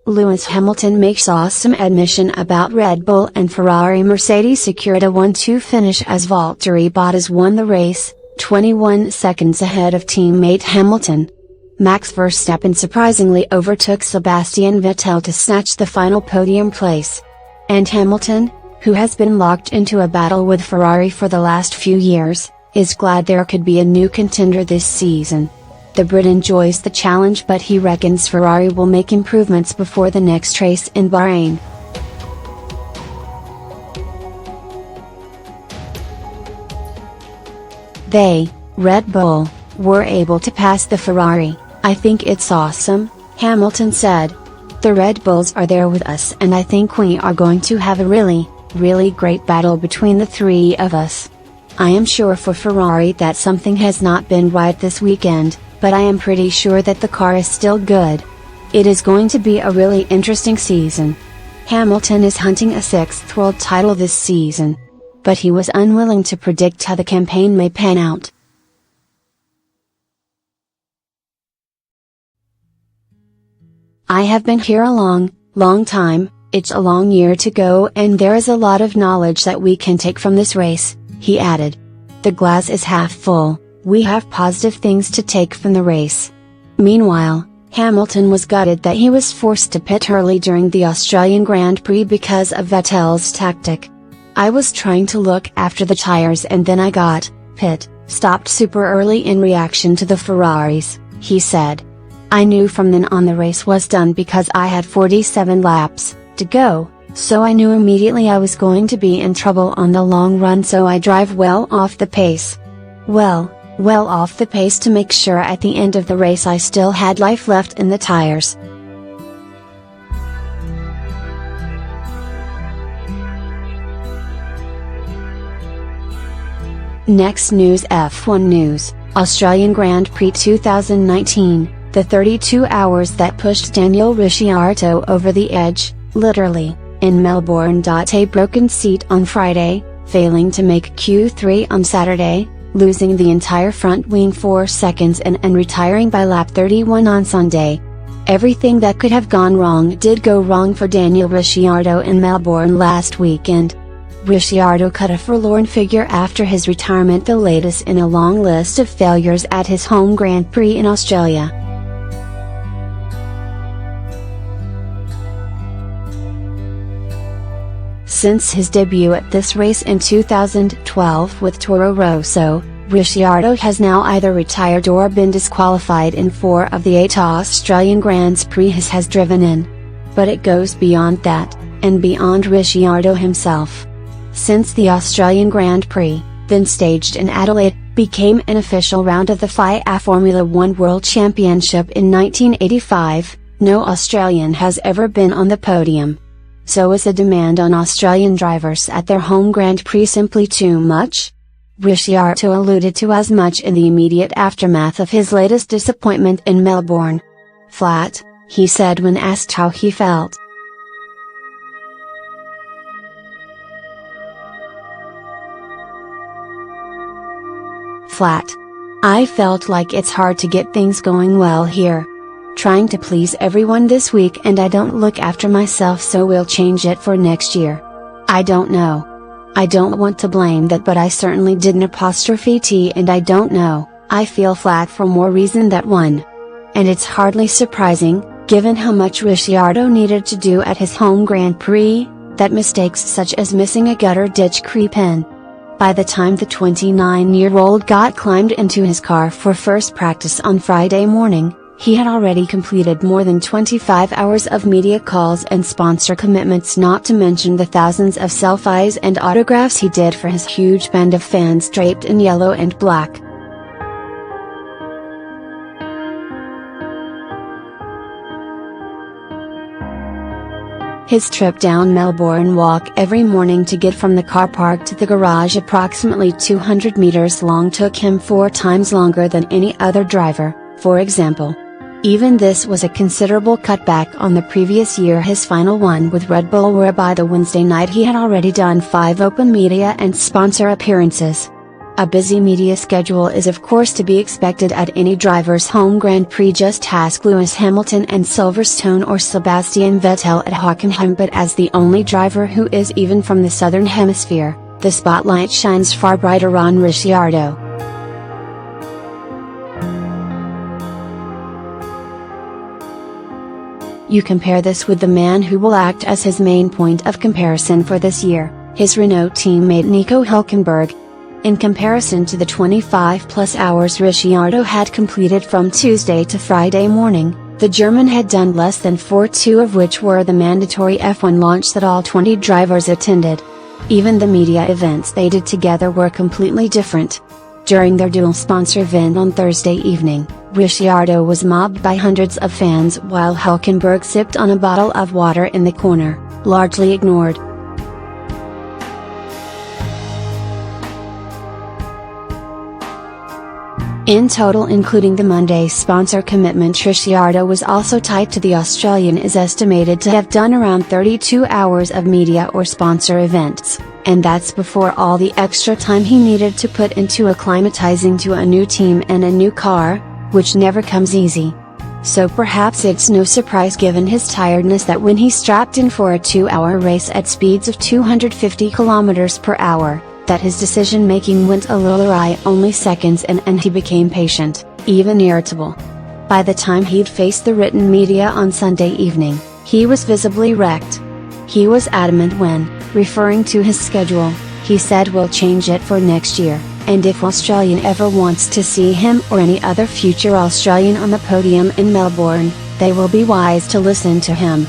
Lewis Hamilton makes awesome admission about Red Bull and Ferrari. Mercedes secured a 1-2 finish as Valtteri Bottas won the race, 21 seconds ahead of teammate Hamilton. Max Verstappen surprisingly overtook Sebastian Vettel to snatch the final podium place. And Hamilton, who has been locked into a battle with Ferrari for the last few years, is glad there could be a new contender this season. The Brit enjoys the challenge, but he reckons Ferrari will make improvements before the next race in Bahrain. They, Red Bull, were able to pass the Ferrari. I think it's awesome, Hamilton said. The Red Bulls are there with us, and I think we are going to have a really great battle between the three of us. I am sure for Ferrari that something has not been right this weekend, but I am pretty sure that the car is still good. It is going to be a really interesting season. Hamilton is hunting a 6th world title this season. But he was unwilling to predict how the campaign may pan out. I have been here a long time, it's a long year to go, and there is a lot of knowledge that we can take from this race, he added. The glass is half full. We have positive things to take from the race. Meanwhile, Hamilton was gutted that he was forced to pit early during the Australian Grand Prix because of Vettel's tactic. I was trying to look after the tires and then I got stopped super early in reaction to the Ferraris, he said. I knew from then on the race was done because I had 47 laps to go, so I knew immediately I was going to be in trouble on the long run, so I drive well off the pace. Well off the pace to make sure at the end of the race I still had life left in the tires. Next news. F1 news, Australian Grand Prix 2019, the 32 hours that pushed Daniel Ricciardo over the edge, literally, in Melbourne. A broken seat on Friday, failing to make Q3 on Saturday, losing the entire front wing 4 seconds and retiring by lap 31 on Sunday. Everything that could have gone wrong did go wrong for Daniel Ricciardo in Melbourne last weekend. Ricciardo cut a forlorn figure after his retirement, the latest in a long list of failures at his home Grand Prix in Australia. Since his debut at this race in 2012 with Toro Rosso, Ricciardo has now either retired or been disqualified in 4 of the 8 Australian Grand Prix he has driven in. But it goes beyond that, and beyond Ricciardo himself. Since the Australian Grand Prix, then staged in Adelaide, became an official round of the FIA Formula One World Championship in 1985, no Australian has ever been on the podium. So is the demand on Australian drivers at their home Grand Prix simply too much? Ricciardo alluded to as much in the immediate aftermath of his latest disappointment in Melbourne. Flat, he said when asked how he felt. Flat. I felt like it's hard to get things going well here. Trying to please everyone this week and I don't look after myself, so we'll change it for next year. I don't know. I don't want to blame that, but I certainly didn't _T and I don't know, I feel flat for more reason than one. And it's hardly surprising, given how much Ricciardo needed to do at his home Grand Prix, that mistakes such as missing a gutter ditch creep in. By the time the 29-year-old got climbed into his car for first practice on Friday morning, he had already completed more than 25 hours of media calls and sponsor commitments, not to mention the thousands of selfies and autographs he did for his huge band of fans draped in yellow and black. His trip down Melbourne Walk every morning to get from the car park to the garage, approximately 200 meters long, took him 4 times longer than any other driver, for example. Even this was a considerable cutback on the previous year, his final one with Red Bull, where by the Wednesday night he had already done 5 open media and sponsor appearances. A busy media schedule is of course to be expected at any driver's home Grand Prix. Just ask Lewis Hamilton and Silverstone or Sebastian Vettel at Hockenheim. But as the only driver who is even from the southern hemisphere, the spotlight shines far brighter on Ricciardo. You compare this with the man who will act as his main point of comparison for this year, his Renault teammate Nico Hülkenberg. In comparison to the 25+ hours Ricciardo had completed from Tuesday to Friday morning, the German had done less than 4, 2 of which were the mandatory F1 launch that all 20 drivers attended. Even the media events they did together were completely different. During their dual sponsor event on Thursday evening, Ricciardo was mobbed by hundreds of fans while Hülkenberg sipped on a bottle of water in the corner, largely ignored. In total, including the Monday sponsor commitment, Ricciardo was also tied to the Australian is estimated to have done around 32 hours of media or sponsor events, and that's before all the extra time he needed to put into acclimatizing to a new team and a new car, which never comes easy. So perhaps it's no surprise given his tiredness that when he strapped in for a 2-hour race at speeds of 250 km/h, that his decision-making went a little awry only seconds in, and he became patient, even irritable. By the time he'd faced the written media on Sunday evening, he was visibly wrecked. He was adamant when, referring to his schedule, he said we'll change it for next year, and if Australian ever wants to see him or any other future Australian on the podium in Melbourne, they will be wise to listen to him.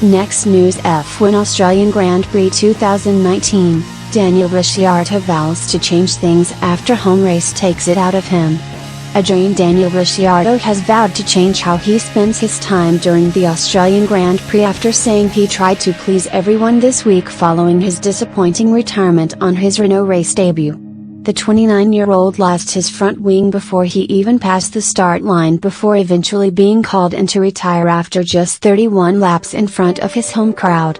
Next news: F1 Australian Grand Prix 2019, Daniel Ricciardo vows to change things after home race takes it out of him. Adrian Daniel Ricciardo has vowed to change how he spends his time during the Australian Grand Prix after saying he tried to please everyone this week following his disappointing retirement on his Renault race debut. The 29-year-old lost his front wing before he even passed the start line before eventually being called in to retire after just 31 laps in front of his home crowd.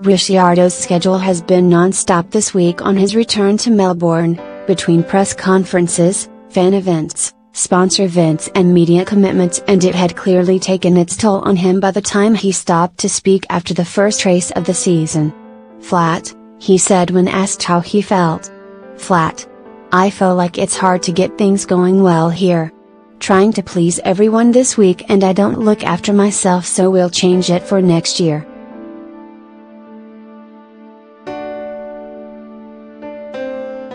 Ricciardo's schedule has been non-stop this week on his return to Melbourne, between press conferences, fan events, sponsor events and media commitments, and it had clearly taken its toll on him by the time he stopped to speak after the first race of the season. Flat, he said when asked how he felt. Flat. I feel like it's hard to get things going well here. Trying to please everyone this week and I don't look after myself, so we'll change it for next year.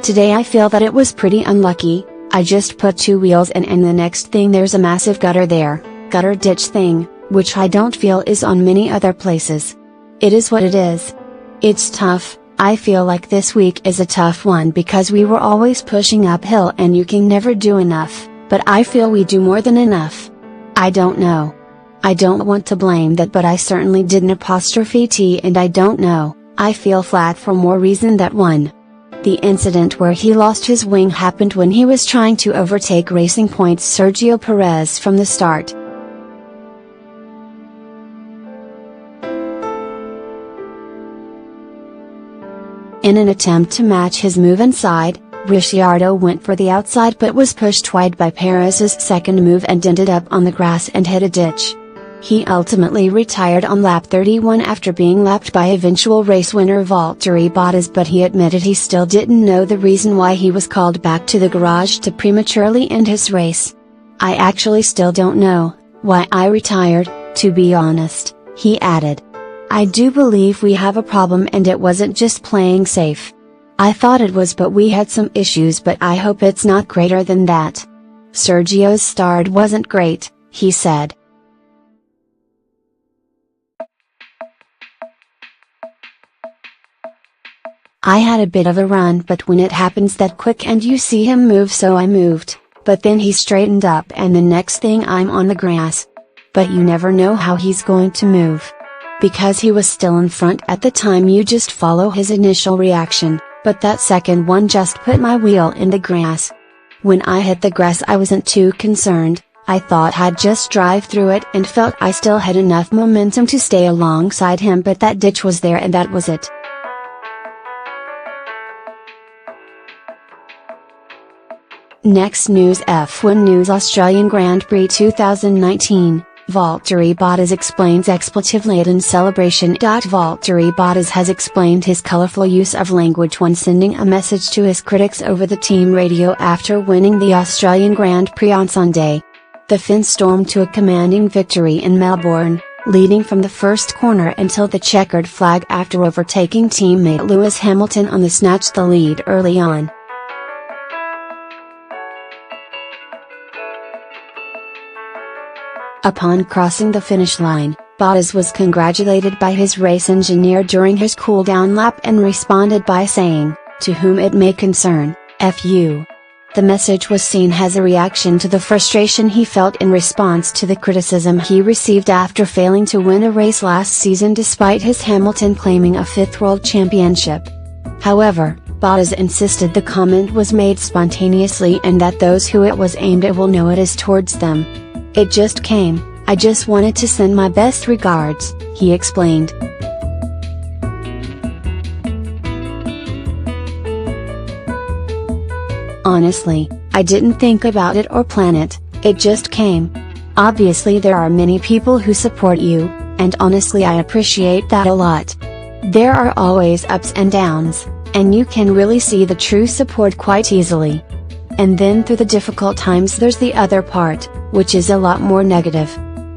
Today I feel that it was pretty unlucky. I just put 2 wheels in and the next thing there's a massive gutter there, gutter ditch thing, which I don't feel is on many other places. It is what it is. It's tough. I feel like this week is a tough one because we were always pushing uphill and you can never do enough, but I feel we do more than enough. I don't know. I don't want to blame that, but I certainly didn't _T and I don't know. I feel flat for more reason than one. The incident where he lost his wing happened when he was trying to overtake Racing Point's Sergio Perez from the start. In an attempt to match his move inside, Ricciardo went for the outside but was pushed wide by Perez's second move and ended up on the grass and hit a ditch. He ultimately retired on lap 31 after being lapped by eventual race winner Valtteri Bottas, but he admitted he still didn't know the reason why he was called back to the garage to prematurely end his race. I actually still don't know why I retired, to be honest, he added. I do believe we have a problem and it wasn't just playing safe. I thought it was, but we had some issues, but I hope it's not greater than that. Sergio's start wasn't great, he said. I had a bit of a run, but when it happens that quick and you see him move, so I moved, but then he straightened up and the next thing I'm on the grass. But you never know how he's going to move. Because he was still in front at the time, you just follow his initial reaction, but that second one just put my wheel in the grass. When I hit the grass I wasn't too concerned, I thought I'd just drive through it and felt I still had enough momentum to stay alongside him, but that ditch was there and that was it. Next news, F1 news. Australian Grand Prix 2019, Valtteri Bottas explains expletive-laden celebration. Valtteri Bottas has explained his colourful use of language when sending a message to his critics over the team radio after winning the Australian Grand Prix on Sunday. The Finn stormed to a commanding victory in Melbourne, leading from the first corner until the checkered flag after overtaking teammate Lewis Hamilton on the snatched the lead early on. Upon crossing the finish line, Bottas was congratulated by his race engineer during his cool-down lap and responded by saying, "To whom it may concern, F you." The message was seen as a reaction to the frustration he felt in response to the criticism he received after failing to win a race last season despite his Hamilton claiming a fifth world championship. However, Bottas insisted the comment was made spontaneously and that those who it was aimed at will know it is towards them. "It just came, I just wanted to send my best regards," he explained. "Honestly, I didn't think about it or plan it, it just came. Obviously there are many people who support you, and honestly I appreciate that a lot. There are always ups and downs, and you can really see the true support quite easily. And then through the difficult times there's the other part, which is a lot more negative.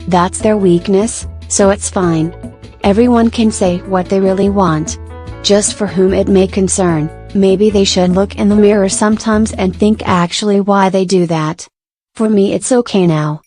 That's their weakness, so it's fine. Everyone can say what they really want. Just for whom it may concern, maybe they should look in the mirror sometimes and think actually why they do that. For me it's okay now.